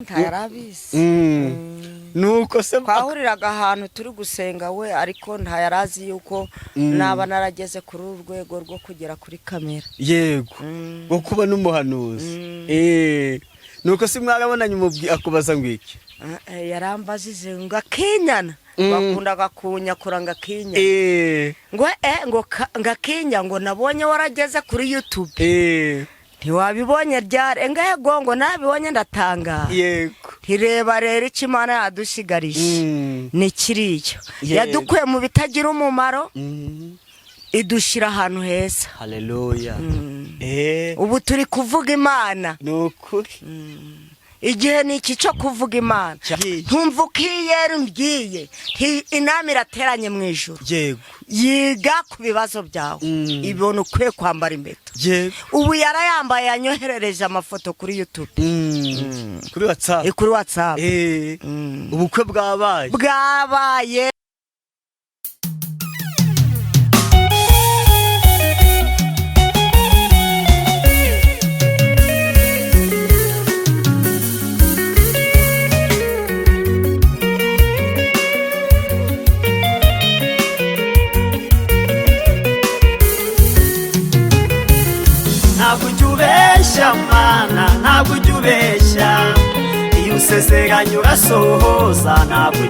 ntayarabizi nuko se twahuriraga ahantu turi gusenga we ariko ntayarazi yuko naba narageze kuri urwego rwo kugera kuri kamera yego ngo kuba n'umuhanuzi nuko se mwarabonanye umubwi akubaza ngwiki yarambajije ngo akinyana bakundaga kunyakura ngo akinya ngo ngakinya ngo nabonye warageze kuri YouTube ntiwabibonye ryari engego ngo nabibonye ndatanga yego hireba rero ikimana yadushigarije ni kiriyo yadukuye mu bitagira umumaro idushira ahantu heza. Haleluya. Ubu turi kuvuga Imana nukuri igihe ni iki cyo kuvuga Imana ntumva ukiyera mbyiye inama irateranye mu ijuru yego yiga ku bibazo byawe ibona ukwiye kwambara impeta ubu yarayambaye yanyoherereje amafoto kuri YouTube kuri WhatsApp ubukwe bwabaye ntabwo ujya ubeshya iyo usezeranye urasohoza ntabwo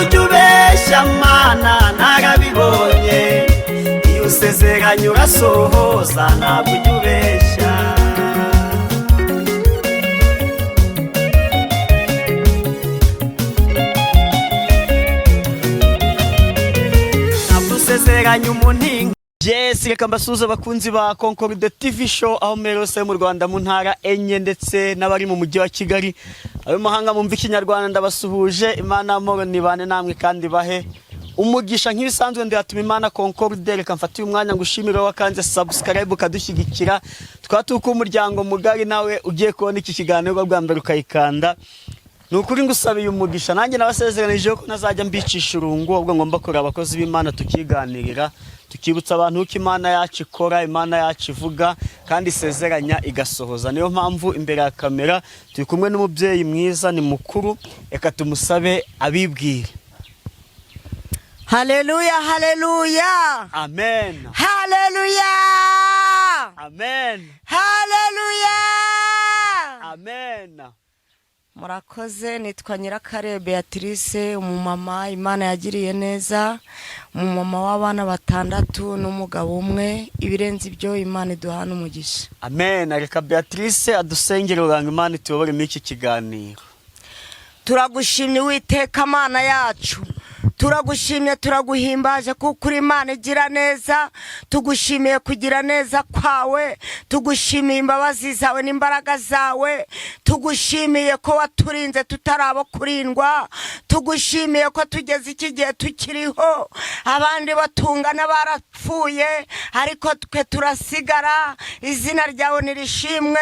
ujya ubeshya mana narabibonye iyo usezeranye urasohoza ntabwo ujya ubeshya ntabwo usezeranye umuntu. Yes, reka mbasuhuze abakunzi ba Concorde TV show aho merose mu Rwanda mu ntara enye ndetse n'abari mu mujyi wa Kigali ayo mahanga mumva ikinyarwanda ndabasuhuje. Imana amoro nibane namwe kandi bahe umugisha nk'ibisanzwe ndihatuma Imana Concorde. Reka mfatiye umwanya ngushimire wakanze subscribe kadushyigikira twatuka umuryango mugari nawe ugiye kubona iki kiganiro bwa mbere ukayikanda nukuri ngusabiye umugisha nanjye nabasezeranije ko nazajya mbicisha urungu ubwo ngomba kora abakozi b'Imana tukiganirira tukibutsa abantu ko Imana yacu ikora, Imana yacu ivuga kandi isezeranya igasohoza. Niyo mpamvu imbere ya kamera turi kumwe n'umubyeyi mwiza ni mukuru, reka tumusabe abibwire. Haleluya, haleluya, amen, haleluya, amen, haleluya, amen. Murakoze, nitwa Nyirakare Beatrice, umumama Imana yagiriye neza, umumama w'abana 6 n'umugabo umwe, ibirenze ibyo Imana iduhana umugisha. Amen. Reka Beatrice adusengere uranga Imana tuyobore muri iki kiganiro. Turagushimye Uwiteka Mana yacu, turagushimye turaguhimbaje kuko uri Imana igira neza, tugushimiye kugira neza kwawe, tugushimiye imbabazi zawe n'imbaraga zawe, tugushimiye ko waturinze tutarabo kurindwa, tugushimiye ko tugeze iki gihe tukiriho abandi batungana barapfuye ariko twe turasigara. Izina ryawe nirishimwe,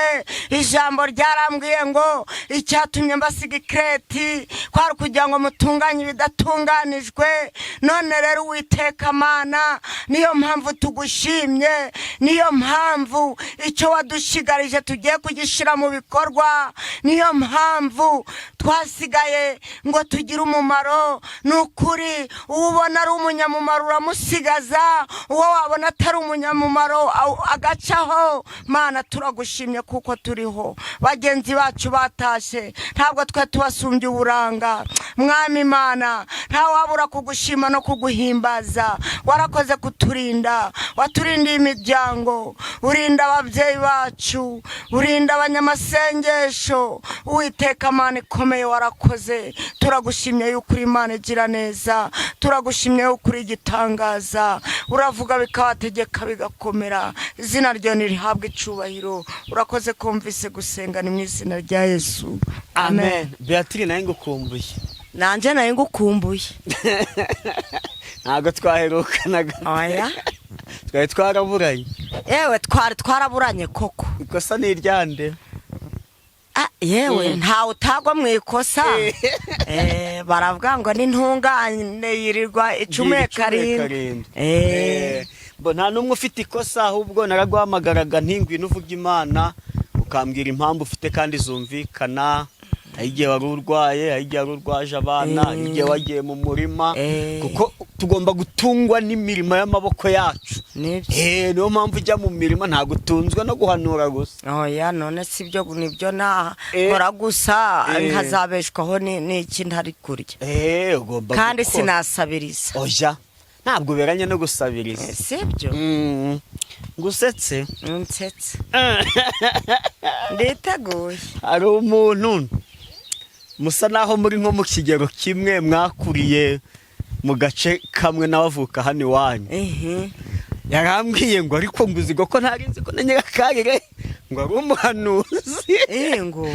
ijambo ryarambwiye ngo icyatumye mbasiga ikreti kwari kugira ngo mutunganye ibidatunganijwe. None rero Uwiteka Mana niyo mpamvu tugushimye, niyo mpamvu icyo wadushigarije tugiye kugishira mu bikorwa, niyo mpamvu twasigaye ngo tugire umumaro. Nukuri ubona ari umunyamumaro uramusigaza, uwo wabona atari umunyamumaro agacaho. Mana turagushimye kuko turiho, bagenzi bacu batashe ntabwo twe tubasumbye uburanga. Mwami Imana nta wabura kugushima no kuguhimbaza, warakoze kuturinda, waturindiye imiryango, urinda ababyeyi bacu, urinda abanyamasengesho. Uwiteka Mana ikomeye warakoze, turagushimye yuko uri Imana igira neza, turagushimye yuko uri igitangaza, uravuga bikabategeka bigakomera. Izina ryawe nirihabwe icubahiro, urakoze kumvise gusenga ni mu izina rya Yesu, amen. Beatrice naye ngukumbuye. Nanje naye ngukumbuye. Ntago twaherukanaga. Oya twari twaraburanye. Yewe twaraburanye koko. Ikosa ni iryande. Yewe nta utagwa mu ikosa. Baravuga ngo n'intungane yirirwa icume karindwi. Bo nta numwe ufite ikosa ahubwo naraguhamagaraga ntingwino uvuga Imana ukambwira impamvu ufite kandi zumvikana. Hari igihe wari urwaye, hari igihe wari urwaje abana, hari igihe wagiye mu murima, kuko tugomba gutungwa n'imirimo y'amaboko yacu. Niyo mpamvu ujya mu mirima, ntabwo utunzwe no guhanura gusa. Oya, none si byo, nibyo nakora gusa nkazabeshwaho n'iki ntari kurya. Ugomba kandi sinasabiriza. Oya, ntabwo uberanye no gusabiriza. Si byo. Ngusetse? Nsetse. Nditeguye. Hari umuntu musa naho muri nko mu kigero kimwe, mwakuriye mu gace kamwe n'abavuka hano iwanyu. Yarambwiye ngo ariko nguzigo ko ntari nzi ko na Nyirakarire ngo ari umuhanuzi. Ngo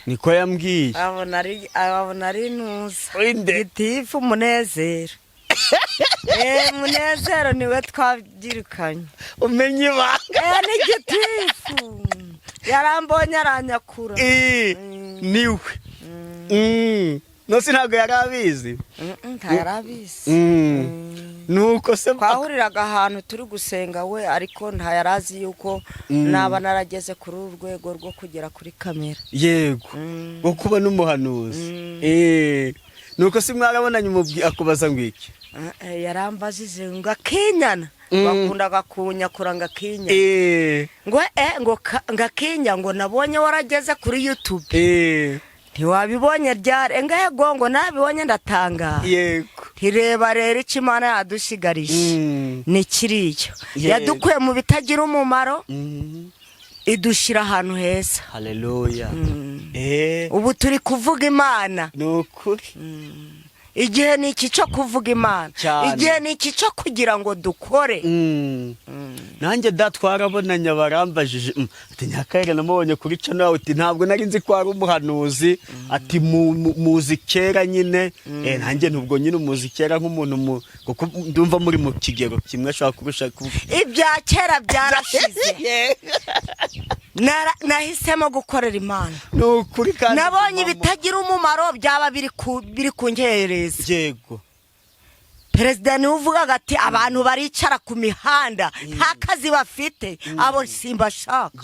niko yambwiye. abona ari nuza Gitifu Munezero. Munezero niwe twabyirukanye. Umenye ibanga. Ni Gitifu yarambonye aranyakura. Niwe. Nose ntabwo yari abizi. Ntayari abizi. Nuko se twahuriraga ahantu turi gusenga we, ariko ntayari azi yuko naba narageze kuri uru rwego rwo kugera kuri kamera. Yego, wo kuba n'umuhanuzi. Nuko se mwarabonanye akubaza ngo iki? Yarambajije ngo akinyana. Bakundaga kunyakura ngo akinyana. Ngo ngakinya ngo nabonye warageze kuri YouTube. Ntiwabibonye ryari? Ngego ngo nabibonye ndatanga. Yego. Ntireba rero icyo Imana yadushigarije ni kiriya. Yadukuye mu bitagira umumaro, idushyira ahantu heza. Haleluya. Ubu turi kuvuga Imana. Ni ukuri. Igihe ni iki cyo kuvuga Imana, igihe ni iki cyo kugira ngo dukore. Nanjye twarabonanye barambajije ati Nyirakarire namubonye kuri cyo nawe, uti ntabwo nari nzi ko ari umuhanuzi, ati muzi kera nyine. Nanjye nubwo nyine umuzi kera nk'umuntu kuko ndumva muri mu kigero kimwe ashaka kurusha ibya kera byarashize. Nahisemo gukorera Imana. Nukuri kandi nabonye ibitagira umumaro byaba biri kungereza. Yego. Perezida niwe uvugaga ati abantu baricara ku mihanda nta kazi bafite, abo simbashaka.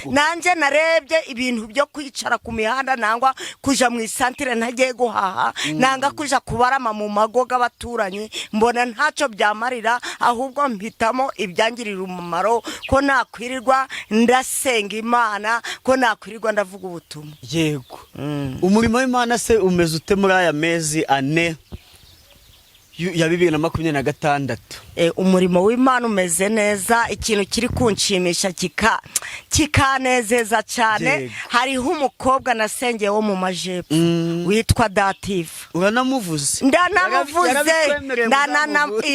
Nanjye narebye ibintu byo kwicara ku mihanda, nangwa kuja mu isantire ntagiye guhaha, nanga kuja kubarama mu mago g'abaturanyi, mbona ntacyo byamarira, ahubwo mpitamo ibyangirira umumaro, ko nakwirirwa ndasenga Imana, ko nakwirirwa ndavuga ubutumwa. Yego. Umurimo w'Imana se umeze ute muri aya mezi ane ya 2026? Umurimo w'Imana umeze neza. Ikintu kiri kunshimisha kikanezeza cyane. Hariho umukobwa nasengeye wo mu majepfo witwa Dative. Uranamuvuze? Ndanamuvuze.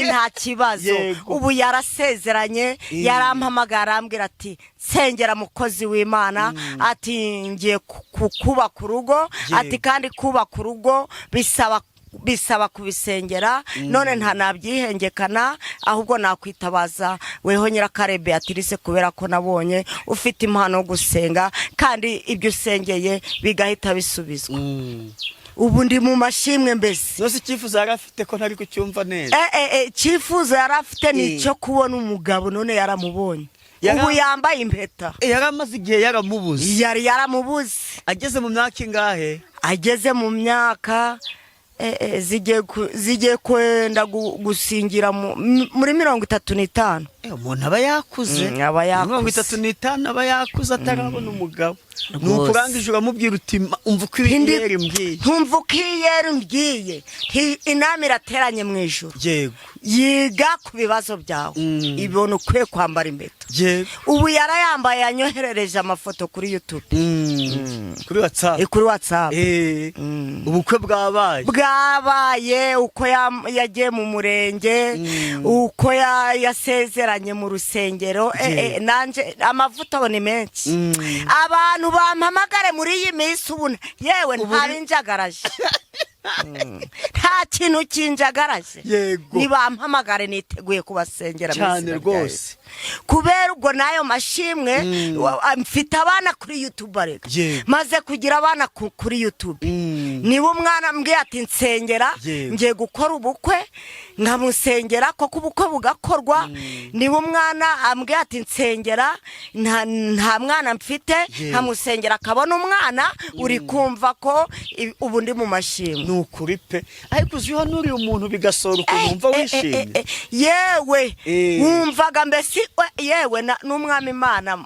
Nta kibazo. Ubu yarasezeranye, yarampamagara arambwira ati nsengera mukozi w'Imana, ati ngiye kubaka urugo, ati kandi kubaka urugo bisaba kubisengera. None nta nabyihengekana, ahubwo nakwitabaza weho Nyirakarire Beatrice, kubera ko nabonye ufite impano yo gusenga kandi ibyo usengeye bigahita bisubizwa. Ubu ndi mu mashimwe mbese. Nose icyifuzo yari afite ko ntari kucyumva neza. Icyifuzo yari afite ni cyo kubona umugabo, none yaramubonye. Ubu yambaye impeta. Yaramaze igihe yaramubuze. Yaramubuze. Ageze mu myaka ingahe? Ageze mu myaka zigiye kwenda gusingira muri 35. Umuntu aba yakuze. 35 aba yakuze atarabona umugabo. Nuko urangije uramubwira uti umva uko iyeri mbwiye. Ntumva uko iyeri mbwiye. Inama irateranye mu ijuru. Yego. Yiga ku bibazo byawe. Ibona ukwiye kwambara impeta. Yego. Ubu yarayambaye, yanyoherereje amafoto kuri YouTube. Kuri WhatsApp. Kuri WhatsApp. Ubukwe bwabaye uko yagiye mu murenge, uko yasezeranye mu rusengero. Nanje amavuta ni menshi. Abantu bampamagare muri iyi minsi ubu yewe ntabinjagaraje. Nta kintu kinjagaraje. Nibampamagare niteguye kubasengera cyane rwose. Kubera ubwo nayo mashimwe, mfite abana kuri YouTube arega. Maze kugira abana kuri YouTube. niba umwana ambwiye ati nsengera ngiye gukora ubukwe nkamusengera koko ubukwe bugakorwa, niba umwana ambwiye ati nsengera nta mwana mfite nkamusengera akabona umwana, uri kumva ko ubu ndi mu mashimwe. Ni ukuri pe, ariko uzi hano uriye umuntu bigasohora ukuntu wumva wishimye. Yewe wumvaga mbese yewe n'umwami Imana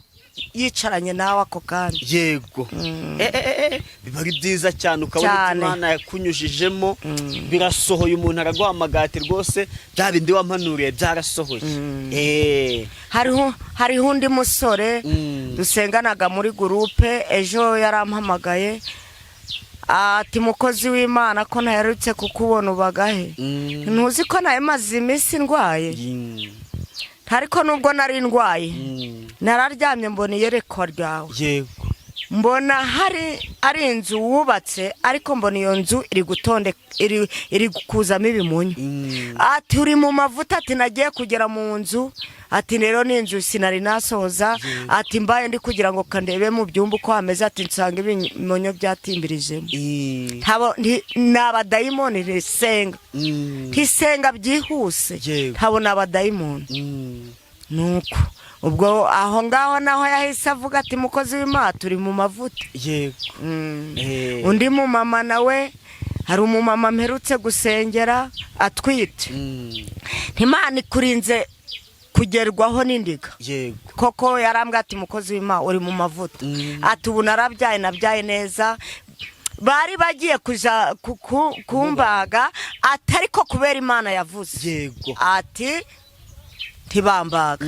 yicaranye nawe ako kanya. Yego. Biba ari byiza cyane ukabona Imana yakunyujijemo birasohoye, umuntu araguhamagara ati rwose bya bindi wampanuriye byarasohoye. Hariho undi musore dusenganaga muri gurupe, ejo yarampamagaye ati mukozi w'Imana ko ntaherutse kukubona ubagahe, ntuzi ko nawe maze iminsi ndwaye. Ariko nubwo nari ndwaye nararyamye mbona iyerekwa ryawe. Yego. Mbona ari inzu wubatse, ariko mbona iyo nzu iri gukuzamo ibimunyu. Ati uri mu mavuta, ati nagiye kugera mu nzu, ati rero ni inzu sinari nasoza, ati mbaye ndi kugira ngo kandebe mu byumba uko hameze, ati nsanga ibimunyu byatimbirijemo. N'abadayimoni ntisenga byihuse, ntabona abadayimoni. Nuko ubwo aho ngaho naho yahise avuga ati mukozi w'Imana turi mu mavuta. Yego. Undi mu mama nawe, hari umumama mperutse gusengera atwite, Imana ikurinze kugerwaho n'indiga. Yego. Koko yarambwira ati mukozi w'Imana uri mu mavuta, ati ubu nabyaye neza. Bari bagiye kuja kumbaga, atari ko kubera Imana yavuze. Yego. Ati tibambaga.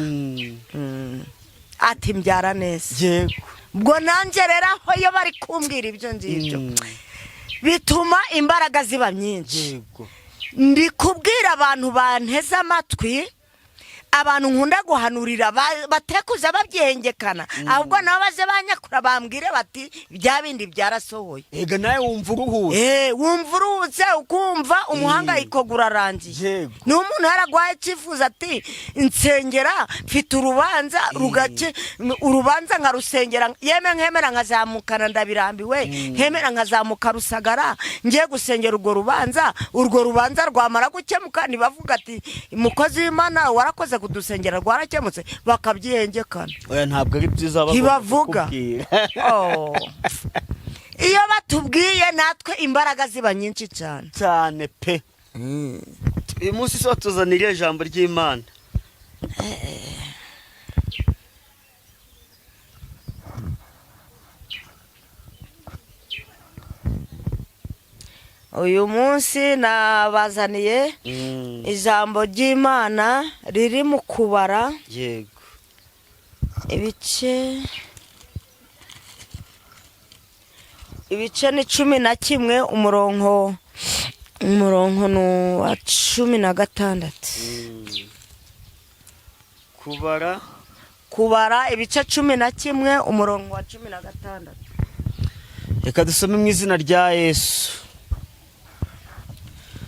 Ati mbyara neza. Yego. Ubwo nanjye rero aho yo bari kumbwira ibyo ngibyo bituma imbaraga ziba nyinshi. Yego. Ndi kubwira abantu banteze amatwi, abantu nkunda guhanurira batekuza babyengekana, ahubwo nabo baje banyakura bambwire bati bya bindi byarasohoye. Ega nawe wumva uruhutse. Wumva uruhutse ukumva umuhangayiko gurarangiye. Yego. Ni umuntu yaragwaye icyifuzo ati nsengera mfite urubanza rugace, urubanza nkarusengera, yeme nkemera nkazamukana ndabirambiwe, nkemera nkazamuka Rusagara ngiye gusengera urwo rubanza rwamara gukemuka nibavuga ati mukozi w'Imana warakoze kudusengera rwarakemutse, bakabyengekana. Oya ntabwo ari byiza bavuga. Iyo batubwiye natwe imbaraga ziba nyinshi cyane pe. Uyu munsi so tuzanira ijambo ry'Imana. Uyu munsi nabazaniye ijambo ry'Imana riri mu kubara. Yego. Ibice ni 11, umurongo wa 16. Kubara ibice 11 umurongo wa 16. Reka dusome mu izina rya Yesu.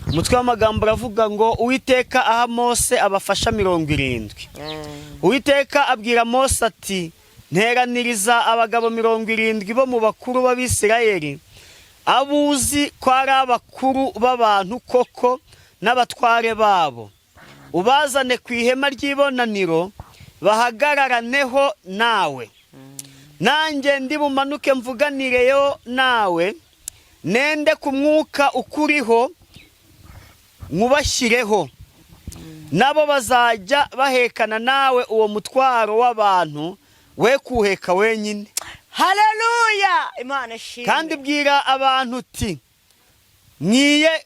Umutwe w'amagambo uravuga ngo Uwiteka aha Mose abafasha 70. Uwiteka abwira Mose ati nteraniriza abagabo 70 bo mu bakuru b'Abisirayeli, abuzi ko ari abakuru b'abantu koko n'abatware babo, ubazane ku ihema ry'ibonaniro bahagararaneho nawe. Nanjye ndi bumanuke mvuganireyo nawe, nende ku mwuka ukuriho nkubashyireho, nabo bazajya bahekana nawe uwo mutwaro w'abantu, we kuheka wenyine. Haleluya, Imana ishimwe. Kandi bwira abantu uti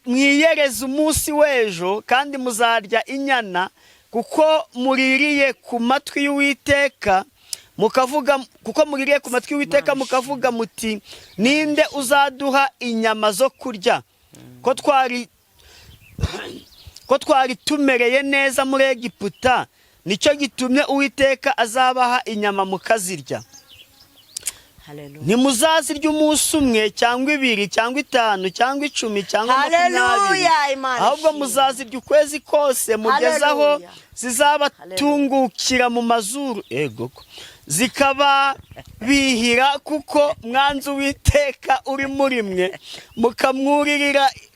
mwiyereze umunsi w'ejo, kandi muzarya inyana, kuko muririye ku matwi y'Uwiteka mukavuga muti ninde uzaduha inyama zo kurya, ko twari tumereye neza muri Egiputa, nicyo gitumye Uwiteka azabaha inyama mukazirya. Ntimuzazirya umunsi umwe cyangwa 2 cyangwa 5 cyangwa 10 cyangwa 20, ahubwo muzazirya ukwezi kose mugezaho zizabatungukira mu mazuru. zikaba bihira kuko mwanze Uwiteka uri muri mwe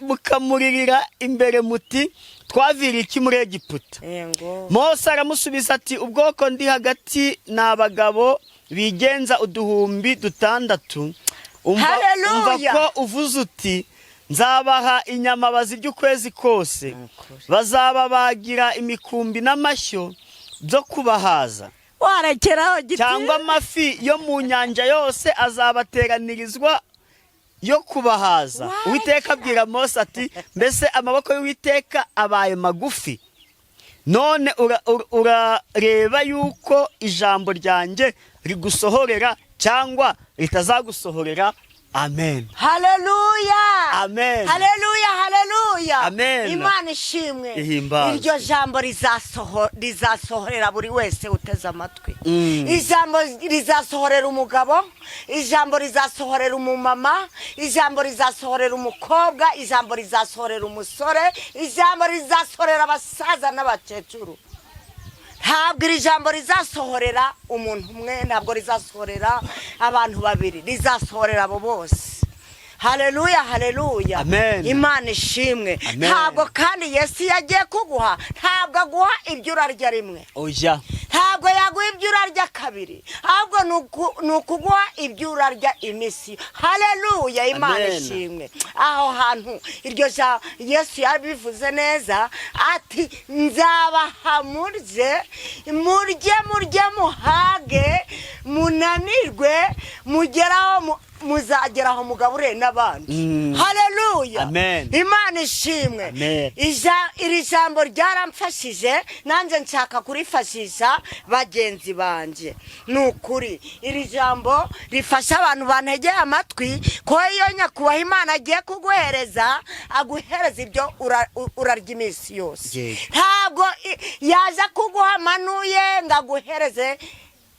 mukamuririra imbere muti twaviriye iki muri Egiputa. Mose aramusubiza ati ubwoko ndi hagati n'abagabo bigenza 600. Umva ko uvuze uti nzabaha inyama bazirya ukwezi kose, bazaba bagira imikumbi n'amashyo byo kubahaza, cyangwa amafi yo mu nyanja yose azabateranirizwa yo kubahaza. Uwiteka abwira Mose ati mbese amaboko y'Uwiteka abaye magufi, none urareba yuko ijambo ryanjye rigusohorera cyangwa ritazagusohorera. Amen. Haleluya. Amen. Haleluya, haleluya. Amen. Imana ishimwe. Ihimbaza. Iryo jambo rizasohorera buri wese uteze amatwi. Ijambo rizasohorera umugabo, ijambo rizasohorera umumama, ijambo rizasohorera umukobwa, ijambo rizasohorera umusore, ijambo rizasohorera abasaza n'abakecuru. Ntabwo iri jambo rizasohorera umuntu umwe, ntabwo rizasohorera abantu babiri, rizasohorera abo bose. Haleluya, haleluya. Amen. Imana ishimwe. Ntabwo kandi Yesu yagiye kuguha, ntabwo aguha ibyo urarya rimwe. Oya. Ntabwo yaguha ibyo urarya kabiri, ahubwo nukuguha ibyo urarya imisi. Haleluya, Imana ishimwe. Aho hantu iryo Yesu yabivuze neza ati nzabaha murye muhage munanirwe mugeraho muzageraho mugabure n'abandi. Haleluya. Imana ishimwe. Iri jambo ryaramfashije, nanjye nshaka kurifashisha bagenzi banje. Nukuri iri jambo rifasha abantu bantegeye amatwi ko iyo nyakubahwa Imana agiye kuguhereza aguhereza ibyo urarya iminsi yose. Ntabwo yaza kuguha manuye ngo aguhereze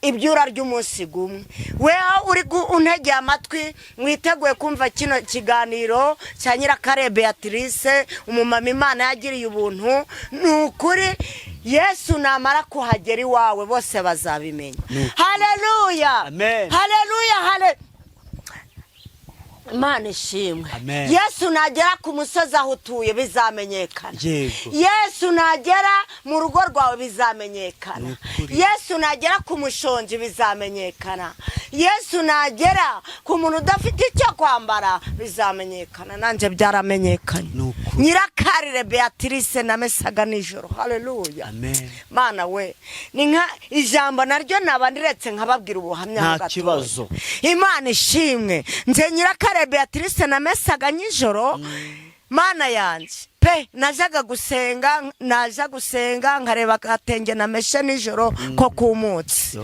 ibyo urarya umunsi gumwe. Weho uri untegeye amatwi mwiteguye kumva kino kiganiro cya Nyirakare Beatrice, umumama Imana yagiriye ubuntu. Nukuri Yesu namara kuhagera iwawe bose bazabimenya. Haleluya. Amen. Haleluya. Imana ishimwe. Yesu nagera ku musozi aho utuye bizamenyekana. Yesu nagera mu rugo rwawe bizamenyekana. Yesu nagera ku mushonji bizamenyekana. Yesu nagera ku muntu udafite icyo kwambara bizamenyekana. Nanje byaramenyekanye. Nyirakare Beatrice namesaga nijoro. Haleluya. Mana we, ni nka ijambo naryo nabandiretse nkababwira ubuhamya nta kibazo. Imana ishimwe. Nze Nyirakare Beatrice namesaga nijoro. Mana yanje pe najaga gusenga nkareba katenge nameshe nijoro ko kumutse.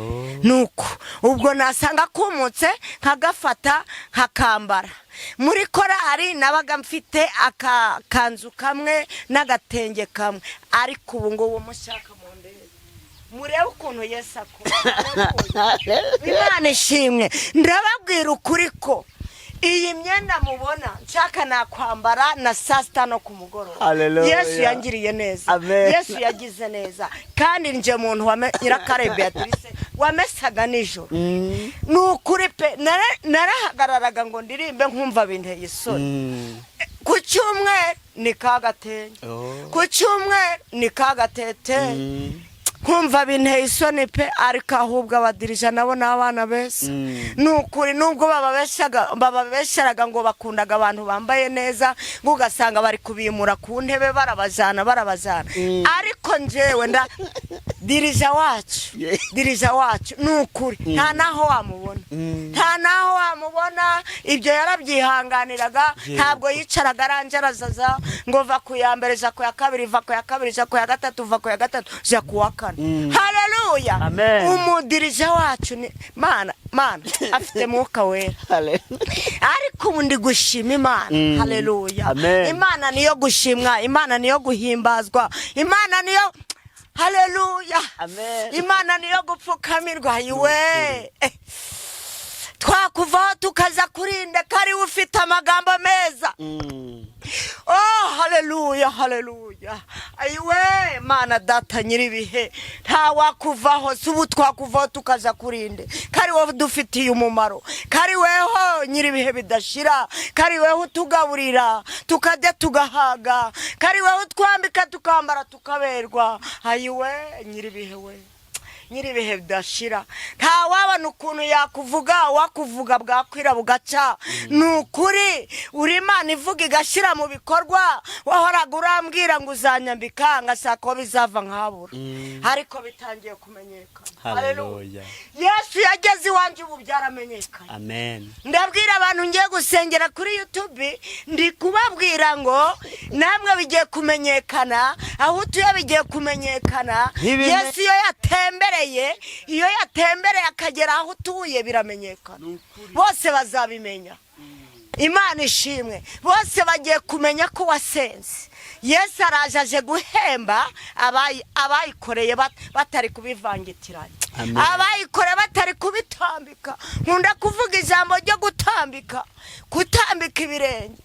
Nuko ubwo nasanga kumutse nkagafata nkakambara. Muri korari nabaga mfite akakanzu kamwe n'agatenge kamwe, ariko ubu ngo mushaka mu ndege murebe ukuntu Yesu akora. Imana ishimwe. Ndababwira ukuri ko iyi myenda mubona nshaka nakwambara na saa sita no ku mugoroba. Yesu yangiriye neza. Yesu yagize neza. Kandi nje muntu wa Nyirakare Beatrice wamesaga nijoro. Nukuri pe narahagararaga ngo ndirimbe nkumva binteye isoni. Ku cyumweru ni kagatenge, ku cyumweru ni kagatete. Kumva binteye isoni pe, ariko ahubwo abadirija nabo n'abana bese. Nukuri nubwo bababesheraga ngo bakundaga abantu bambaye neza, ngo ugasanga bari kubimura ku ntebe barabajana. Ariko njewe dirija wacu nukuri nta naho wamubona. Ibyo yarabyihanganiraga. Ntabwo yicaraga aranjarazaza ngo va ku ya mbere ja ku ya kabiri, va ku ya kabiri ja ku ya gatatu, va ku ya gatatu ja ku wa kane. Haleluya. Umudirija wacu ni Mana afite mwuka wera. Ariko ubu ndi gushima Imana. Haleluya. Imana niyo gushimwa, Imana niyo guhimbazwa, Imana niyo haleluya. Imana niyo gupfukamirwa. Iwe twakuvaho tukaza kurinda kari ufite amagambo meza. Oh, haleluya, haleluya. Ayiwe, Mana data nyiribihe, nta wakuvaho, subu twakuvaho tukaza kurinde. Kari wowe dufitiye umumaro, kari weho nyiribihe bidashira, kari weho tugaburira, tukajya tugahaga, kari weho twambika tukambara tukaberwa. Ayiwe, nyiribihe we, nyiribihe bidashira, nta wabona ukuntu yakuvuga, wakuvuga bwakwira bugaca. Nukuri uri Imana ivuga igashira mu bikorwa. Wahoraga urambwira ngo uzanyambika, ngasaka ko bizava nkabura, ariko bitangiye kumenyekana. Haleluya. Yesu yageze iwanjye, ubu byaramenyekanye. Amen. Ndabwira abantu ngiye gusengera kuri YouTube, ndi kubabwira ngo namwe bigiye kumenyekana, aho utuye bigiye kumenyekana. Yesu iyo yatembereye akagera aho utuye biramenyekana, bose bazabimenya. Imana ishimwe, bose bagiye kumenya ko wasenze. Yesu araje aje guhemba abayikoreye batari kubivangitiranya, abayikoreye batari kubitambika. Nkunda kuvuga ijambo ryo gutambika, kutambika ibirenge.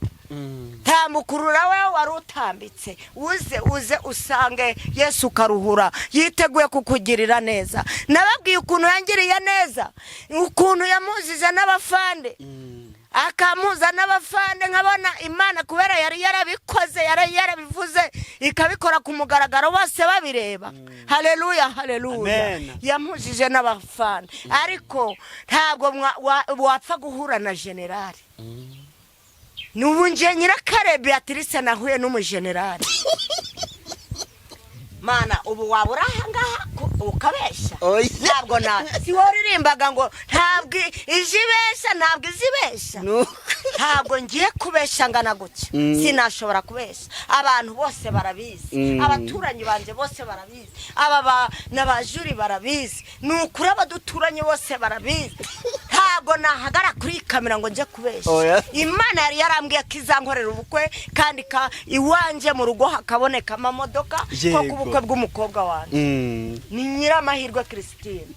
Tamukurura wewe wari utambitse, uze usange Yesu karuhura, yiteguye kukugirira neza. Nababwiye ukuntu yangiriye neza, ukuntu yamuzije n'abafande, akamuza n'abafande. Nkabona Imana kubera yari yarabikoze, yari yarabivuze, ikabikora ku mugaragaro, bose babireba. Haleluya, haleluya. Yamuzije n'abafande, ariko ntabwo wapfa guhura na generali. Nubu nje Nyirakare Beatrice nahuye n'umugenerali. Mana ubu wabura ahangaha ukabesha? Ntabwo si woririmbaga ngo ntabwo izibesha, ntabwo izibesha. Ntabwo ngiye kubesha ngana gutya, sinashobora kubesha. Abantu bose barabizi, abaturanyi banje bose barabizi, aba n'abajuri barabizi, nukuri abaduturanye bose barabizi. Ntabwo nahagara kuri kamera ngo nje kubesha. Imana yari yarambwiye kizankorera ubukwe, kandi iwanje mu rugo hakaboneka amamodoka ko kubukwe bw'umukobwa wanjye. Ni Nyiramahirwe Christine,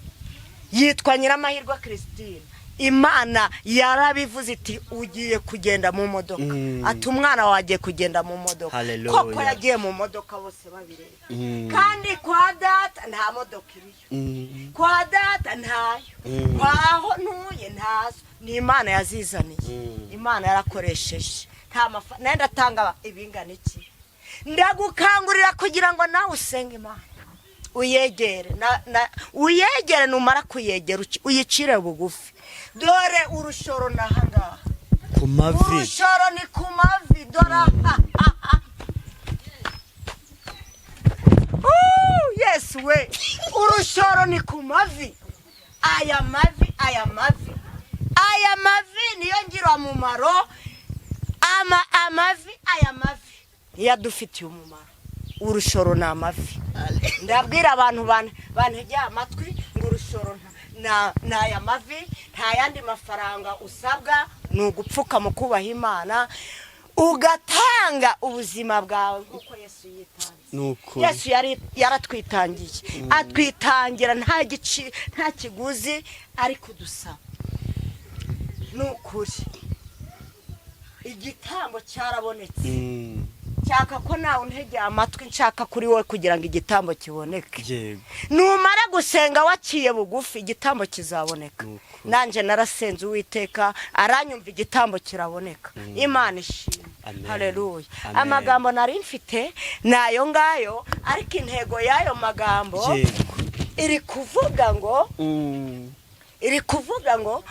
yitwa Nyiramahirwe Christine. Imana yarabivuze iti ugiye kugenda mu modoka, ati umwana wagiye kugenda mu modoka. Koko yagiye mu modoka, bose babireba. Kandi kwa data nta modoka iriyo, kwa data ntayo, kwaho ntuye ntazo. Ni Imana yazizaniye, Imana yarakoresheje. Nenda tanga ibingana iki. Ndagukangurira kugira ngo nawe usenge Imana, uyegere uyegere. Numara kuyegera uyicire bugufi. Dore urushoro nahangaha ku mavi, urushoro ni ku mavi. Dora Yesu we, urushoro ni ku mavi. Aya mavi niyo ngira umumaro. Amavi aya mavi yadufitiye umumaro. Urushoro na amavi. Ndabwira abantu bantegeye amatwi ngo urushoro na aya mavi, nta yandi mafaranga usabwa, nugupfuka mu kubaha Imana, ugatanga ubuzima bwawe uko Yesu yitanze. Yesu yaratwitangiye, atwitangira nta kiguzi, ariko dusaba. Nukuri igitambo cyarabonetse. Cyaka ko nawe untegeye amatwi, nshaka kuri wowe kugira ngo igitambo kiboneke. Numara gusenga waciye bugufi, igitambo kizaboneka. Nanje narasenze, Uwiteka aranyumva, igitambo kiraboneka. Imana ishimwe. Haleluya. Amagambo nari mfite nayo ngayo, ariko intego yayo magambo iri kuvuga ngo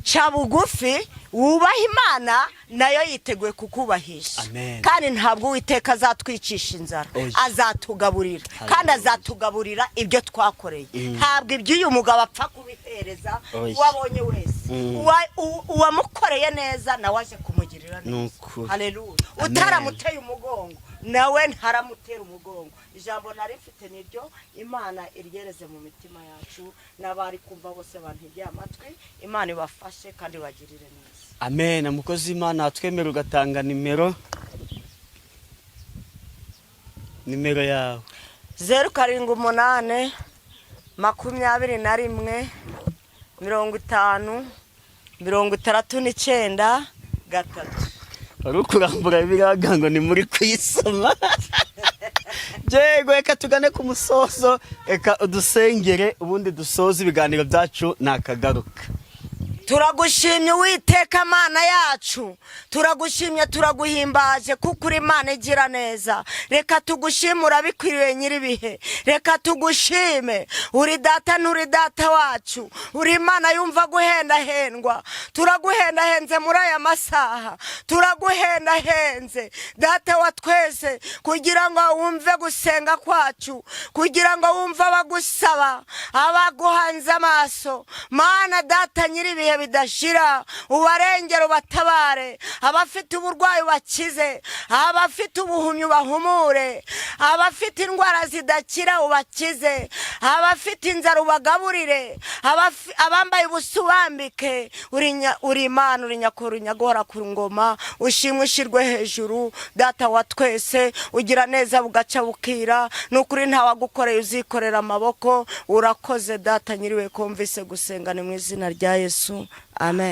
cha bugufi, wubaha Imana nayo yiteguye kukubahisha. Kandi ntabwo Uwiteka azatwicisha inzara, azatugaburira, kandi azatugaburira ibyo twakoreye. Ntabwo ibyo uyu mugabo apfa kubihereza wabonye wese. Uwamukoreye neza nawe aje kumugirira neza. Haleluya. Utaramuteye umugongo nawe ntaramutera umugongo. Ijambo nari mfite niryo. Imana iryereze mu mitima yacu, n'abari kumva bose bantegeye amatwi. Imana ibafashe kandi bagirire neza. Amen. Mukozi Imana atwemera ugatanga nimero yawe. 078 21 50 39 3. ari kurambura biraga ngo ni muri kuyisoma. Jego reka tugane ku musozo, reka udusengere ubundi dusoze ibiganiro byacu nakagaruka. Turagushimye Uwiteka Mana yacu, turagushimye turaguhimbaje kuko uri Imana igira neza. Reka tugushime urabikwiriye nyiribihe, reka tugushime uri data n'uri data wacu, uri Imana yumva guhendahendwa. Turaguhendahenze muri aya masaha, turaguhendahenze data wa twese, kugira ngo wumve gusenga kwacu, kugira ngo wumve abagusaba, abaguhanze amaso. Mana data nyiribihe bidashira, ubarengero batabare, abafite uburwayi bakize, abafite ubuhumyi bahumure, abafite indwara zidakira ubakize, abafite inzara ubagaburire, abambaye ubusubambike. Uri Imana, uri nyakuri, unyagora ku ngoma, ushimwe ushirwe hejuru data wa twese. Ugira neza bugaca bukira, nukuri ntawagukoreye uzikorera amaboko. Urakoze data nyiriwe kumvise gusenga, ni mu izina rya Yesu, amen.